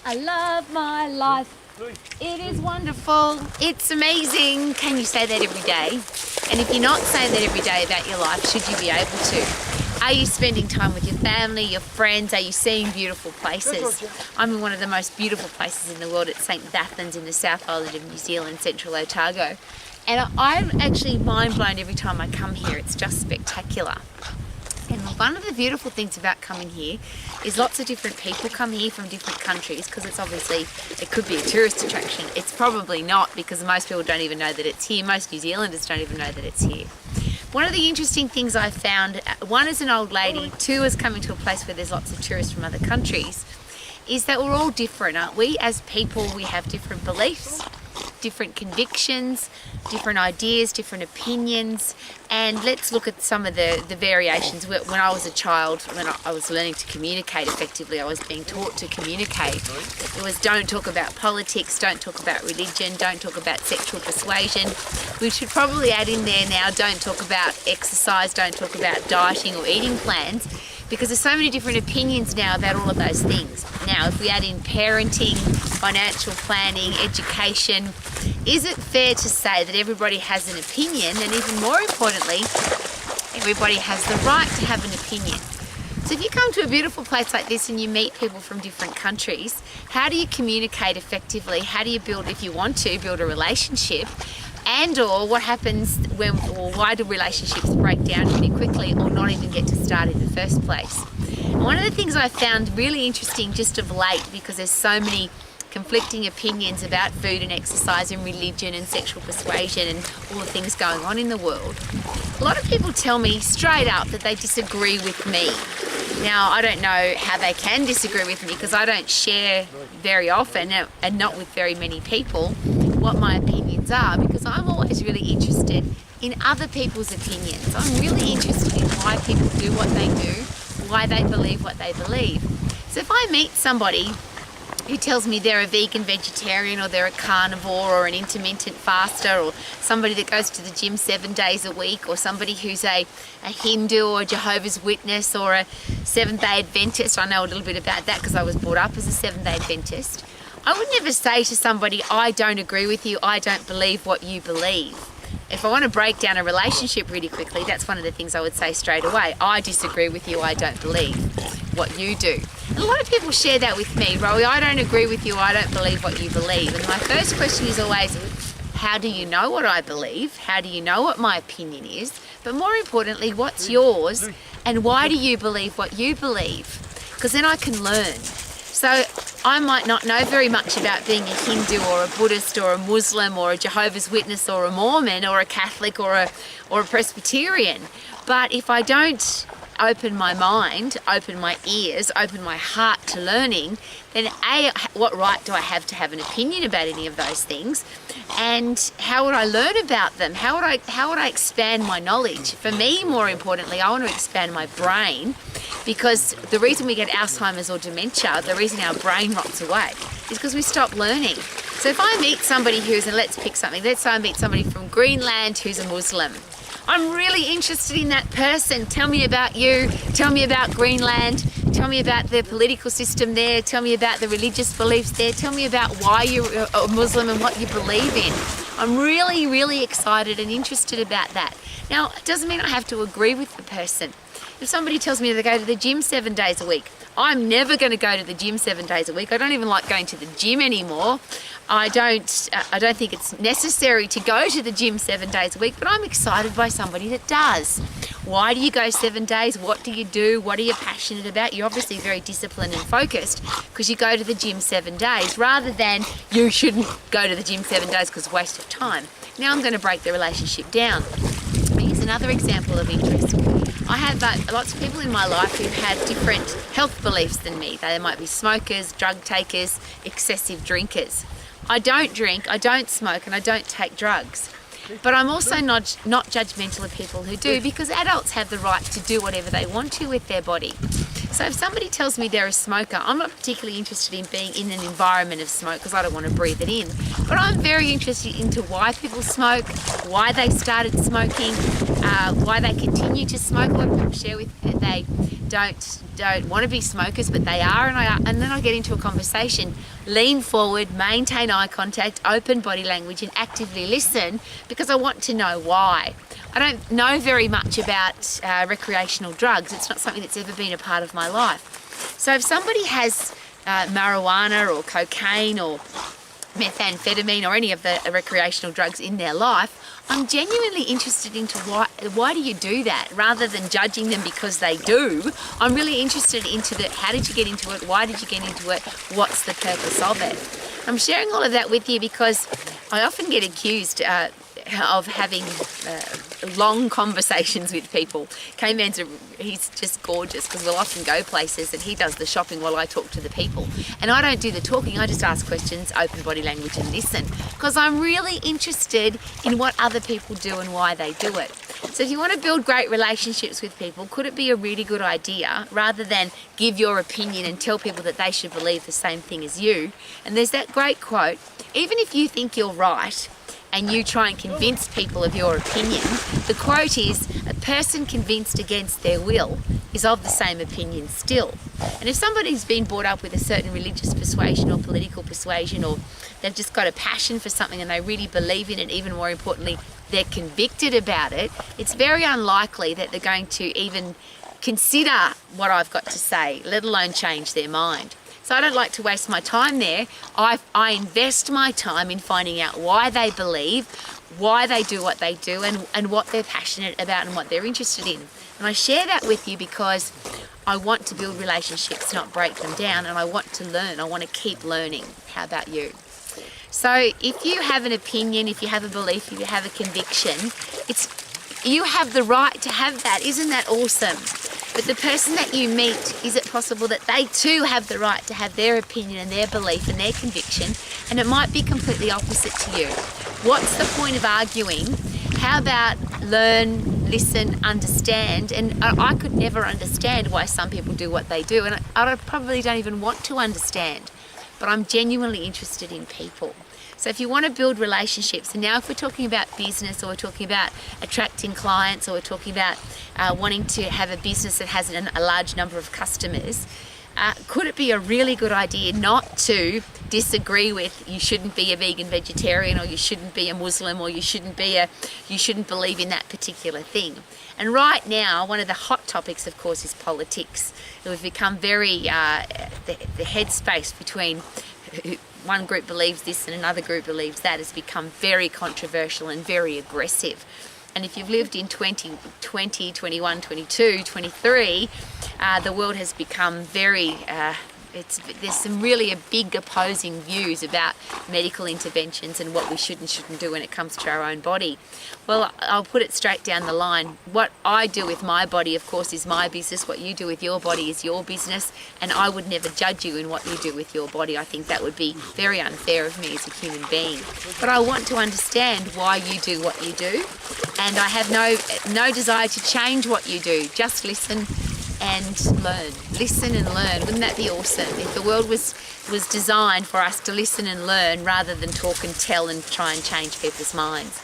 I love my life. It is wonderful. It's amazing. Can you say that every day? And if you're not saying that every day about your life, should you be able to? Are you spending time with your family, your friends? Are you seeing beautiful places? I'm in one of the most beautiful places in the world. It's St. Bathans in the South Island of New Zealand, Central Otago. And I'm actually mind blown every time I come here. It's just spectacular. And one of the beautiful things about coming here is lots of different people come here from different countries, because it's obviously, it could be a tourist attraction. It's probably not, because most people don't even know that it's here. Most New Zealanders don't even know that it's here. One of the interesting things I found, one is an old lady, two is coming to a place where there's lots of tourists from other countries, is that we're all different, aren't we? As people, we have different beliefs, different convictions, different ideas, different opinions. And let's look at some of the variations. When I was a child, when I was learning to communicate effectively, I was being taught to communicate. It was, don't talk about politics, don't talk about religion, don't talk about sexual persuasion. We should probably add in there now, don't talk about exercise, don't talk about dieting or eating plans, because there's so many different opinions now about all of those things. Now, if we add in parenting, financial planning, education, is it fair to say that everybody has an opinion, and even more importantly, everybody has the right to have an opinion? So if you come to a beautiful place like this and you meet people from different countries, how do you communicate effectively? How do you build, if you want to, build a relationship? And or what happens when, or why do relationships break down really quickly or not even get to start in the first place? And one of the things I found really interesting just of late, because there's so many conflicting opinions about food and exercise and religion and sexual persuasion and all the things going on in the world, a lot of people tell me straight up that they disagree with me. Now, I don't know how they can disagree with me, because I don't share very often and not with very many people what my opinions are, because I'm always really interested in other people's opinions. I'm really interested in why people do what they do, why they believe what they believe. So if I meet somebody who tells me they're a vegan vegetarian, or they're a carnivore, or an intermittent faster, or somebody that goes to the gym 7 days a week, or somebody who's a Hindu or a Jehovah's Witness or a Seventh-day Adventist, I know a little bit about that because I was brought up as a Seventh-day Adventist, I would never say to somebody, I don't agree with you, I don't believe what you believe. If I want to break down a relationship really quickly, that's one of the things I would say straight away. I disagree with you, I don't believe what you do. And a lot of people share that with me. Rowie, I don't agree with you, I don't believe what you believe. And my first question is always, how do you know what I believe? How do you know what my opinion is? But more importantly, what's yours? And why do you believe what you believe? Because then I can learn. So I might not know very much about being a Hindu or a Buddhist or a Muslim or a Jehovah's Witness or a Mormon or a Catholic or a Presbyterian. But if I don't open my mind, open my ears, open my heart to learning, then A, what right do I have to have an opinion about any of those things? And how would I learn about them? How would I expand my knowledge? For me, more importantly, I want to expand my brain, because the reason we get Alzheimer's or dementia, the reason our brain rots away, is because we stop learning. So if I meet somebody who's, and let's pick something, let's say I meet somebody from Greenland who's a Muslim. I'm really interested in that person. Tell me about you, tell me about Greenland, tell me about the political system there, tell me about the religious beliefs there, tell me about why you're a Muslim and what you believe in. I'm really, really excited and interested about that. Now, it doesn't mean I have to agree with the person. If somebody tells me they go to the gym 7 days a week, I'm never going to go to the gym 7 days a week. I don't even like going to the gym anymore. I don't think it's necessary to go to the gym 7 days a week, but I'm excited by somebody that does. Why do you go 7 days? What do you do? What are you passionate about? You're obviously very disciplined and focused because you go to the gym 7 days, rather than you shouldn't go to the gym 7 days because it's a waste of time. Now I'm going to break the relationship down. Here's another example of interest. I have lots of people in my life who have different health beliefs than me. They might be smokers, drug takers, excessive drinkers. I don't drink, I don't smoke, and I don't take drugs. But I'm also not judgmental of people who do, because adults have the right to do whatever they want to with their body. So if somebody tells me they're a smoker, I'm not particularly interested in being in an environment of smoke because I don't want to breathe it in. But I'm very interested into why people smoke, why they started smoking, why they continue to smoke. A lot of people share with me that don't want to be smokers, but they are, and then I get into a conversation, lean forward, maintain eye contact, open body language, and actively listen, because I want to know why. I don't know very much about recreational drugs. It's not something that's ever been a part of my life. So if somebody has marijuana or cocaine or methamphetamine or any of the recreational drugs in their life, I'm genuinely interested into why do you do that, rather than judging them because they do. I'm really interested into how did you get into it, why did you get into it, what's the purpose of it. I'm sharing all of that with you because I often get accused of having long conversations with people. K-Man's he's just gorgeous because we'll often go places and he does the shopping while I talk to the people. And I don't do the talking, I just ask questions, open body language and listen, because I'm really interested in what other people do and why they do it. So if you want to build great relationships with people, could it be a really good idea, rather than give your opinion and tell people that they should believe the same thing as you? And there's that great quote, even if you think you're right, and you try and convince people of your opinion, the quote is, a person convinced against their will is of the same opinion still. And if somebody's been brought up with a certain religious persuasion or political persuasion, or they've just got a passion for something and they really believe in it, even more importantly, they're convicted about it, it's very unlikely that they're going to even consider what I've got to say, let alone change their mind. So I don't like to waste my time there. I invest my time in finding out why they believe, why they do what they do, and what they're passionate about and what they're interested in. And I share that with you because I want to build relationships, not break them down, and I want to learn. I want to keep learning. How about you? So if you have an opinion, if you have a belief, if you have a conviction, you have the right to have that. Isn't that awesome? But the person that you meet, is it possible that they too have the right to have their opinion and their belief and their conviction, and it might be completely opposite to you? What's the point of arguing? How about learn, listen, understand? And I could never understand why some people do what they do, and I probably don't even want to understand, but I'm genuinely interested in people. So if you want to build relationships, and now if we're talking about business, or we're talking about attracting clients, or we're talking about wanting to have a business that has a large number of customers, could it be a really good idea not to disagree with, you shouldn't be a vegan vegetarian, or you shouldn't be a Muslim, or you shouldn't believe in that particular thing? And right now, one of the hot topics, of course, is politics. We've become very, the headspace between one group believes this and another group believes that has become very controversial and very aggressive. And if you've lived in 2020, 21, 22, 23, the world has become very, there's some really big opposing views about medical interventions and what we should and shouldn't do when it comes to our own body. Well, I'll put it straight down the line. What I do with my body, of course, is my business. What you do with your body is your business, and I would never judge you in what you do with your body. I think that would be very unfair of me as a human being. But I want to understand why you do what you do, and I have no desire to change what you do. Just listen and learn. Listen and learn. Wouldn't that be awesome if the world was designed for us to listen and learn rather than talk and tell and try and change people's minds?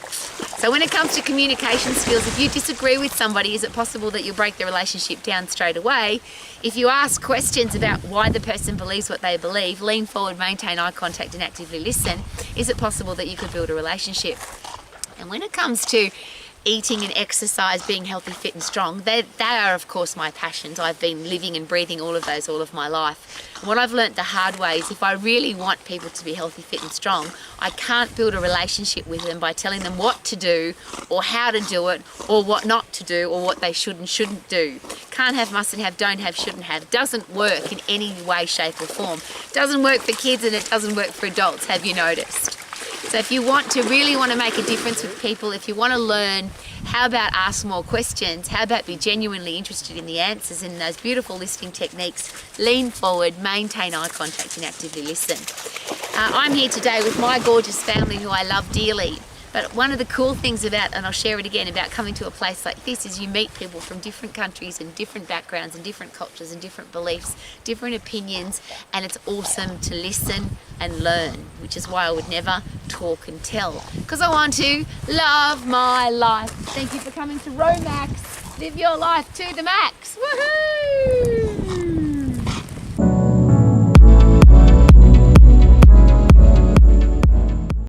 So when it comes to communication skills, if you disagree with somebody, is it possible that you'll break the relationship down straight away? If you ask questions about why the person believes what they believe, lean forward, maintain eye contact and actively listen, is it possible that you could build a relationship? And when it comes to eating and exercise, being healthy, fit and strong, they are of course my passions. I've been living and breathing all of those all of my life. And what I've learnt the hard way is if I really want people to be healthy, fit and strong, I can't build a relationship with them by telling them what to do or how to do it or what not to do or what they should and shouldn't do. Can't have, mustn't have, don't have, shouldn't have. Doesn't work in any way, shape or form. Doesn't work for kids and it doesn't work for adults, have you noticed? So if you really want to make a difference with people, if you want to learn, how about ask more questions? How about be genuinely interested in the answers in those beautiful listening techniques? Lean forward, maintain eye contact and actively listen. I'm here today with my gorgeous family who I love dearly. But one of the cool things about, and I'll share it again, about coming to a place like this is you meet people from different countries and different backgrounds and different cultures and different beliefs, different opinions, and it's awesome to listen and learn, which is why I would never talk and tell, because I want to love my life. Thank you for coming to Romax. Live your life to the max. Woohoo!